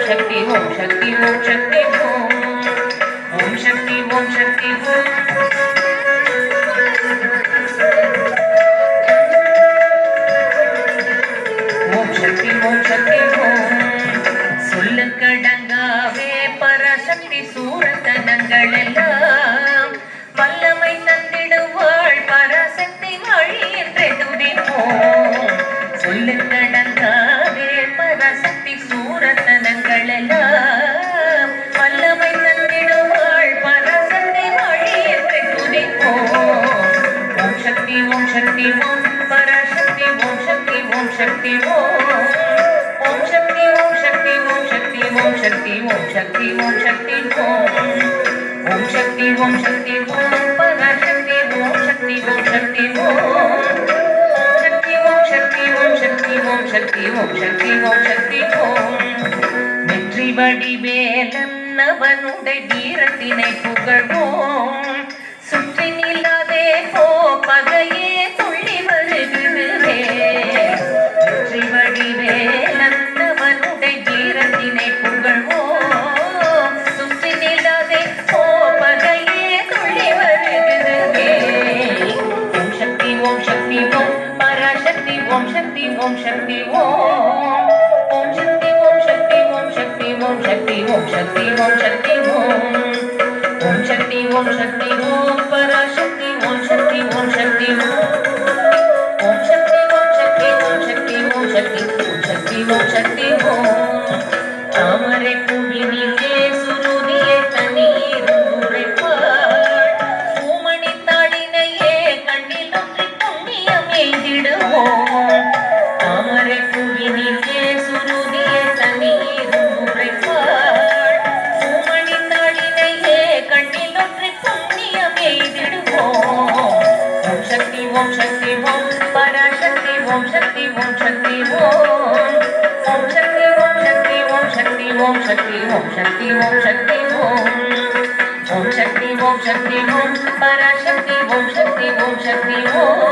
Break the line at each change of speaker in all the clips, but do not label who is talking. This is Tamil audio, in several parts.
शक्ति ओम शक्ति ओम शक्ति ओम शक्ति ओम शक्ति ओम शक्ति ओम शक्ति சொல்லக்கடங்காவே பராசக்தி சூரத்தனங்கள் எல்லாம் வல்லமை தந்திடுவாள் பராசக்தி வழி என்றே துதிப்போம் சொல்லக்கடங்காவே பராசக்தி சூரத்தனங்கள் எல்லாம் வல்லமை தந்திடுவாள் பராசக்தி வழி என்றே துதிப்போம் ஓம் சக்தி ஓம் சக்தி ஓம் பராசக்தி ஓம் சக்தி ஓம் சக்தி ஓம் शक्ति ओम शक्ति ओम शक्ति ओम शक्ति ओम शक्ति ओम शक्ति ओम शक्ति ओम शक्ति ओम पराशक्ति ओम शक्ति ओम शक्ति ओम शक्ति ओम शक्ति ओम शक्ति ओम शक्ति ओम शक्ति ओम வெற்றி வடிவேலன் அவனுடைய வீரத்தினை புகழ்வோம் சுற்றி நில்லாதே போ பகையே துள்ளி வருகிறதே வெற்றி வடிவேலன் வீரத்தினை புகழ்வோம் சுற்றி நில்லாதே போ பகையே துள்ளி வருகிறதே ஓம் சக்தி ஓம் சக்தி ஓம் பராசக்தி ஓம் சக்தி ஓம் சக்தி ஓம் சக்தி ஓம் சக்தி ஓம் சக்தி ஓம் சக்தி ஓம் சக்தி ஓம் சக்தி ஓம் சக்தி ஓம் சக்தி ஓம் பராசக்தி ஓம் சக்தி ஓம் சக்தி ஓம் சக்தி ஓம் சக்தி ஓம் சக்தி ஓம் சக்தி ஓம் சக்தி ஓம் சக்தி தாமரை பூவினிலே சுருதியை தண்ணீரும் உரைப்பாள் பூமணி தாளினையே கண்ணில் ஒற்றி புண்ணியம் எய்திடுவோம் தாமரை பூவினிலே சுருதியை தண்ணீரும் உரைப்பாள் பூமணி தாளினையே கண்ணில் ஒற்றி புண்ணியம் எய்திடுவோம் ஓம் சக்தி ஓம் சக்தி ஓம் பராசக்தி ஓம் சக்தி ஓம் சக்தி ஓம் சக்தி ஓம் शक्ति ओम शक्ति ओम शक्ति ओम शक्ति ओम शक्ति ओम शक्ति ओम शक्ति ओम पराशक्ति ओम शक्ति ओम शक्ति ओम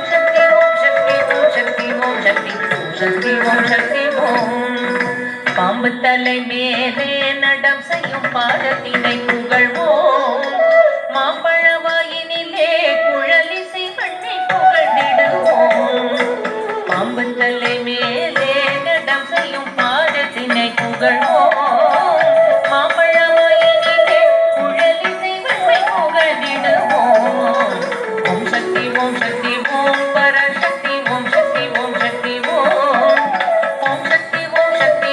शक्ति ओम शक्ति ओम शक्ति ओम शक्ति ओम शक्ति ओम शक्ति பாம்பு தலை மேலே நடம் செய்யும் பாதத்தினை புகழ்வோம் மாம்பழ வாயினிலே குழலிசை பண்ணை புகழ்ந்திடுவோம் பாம்பு தலை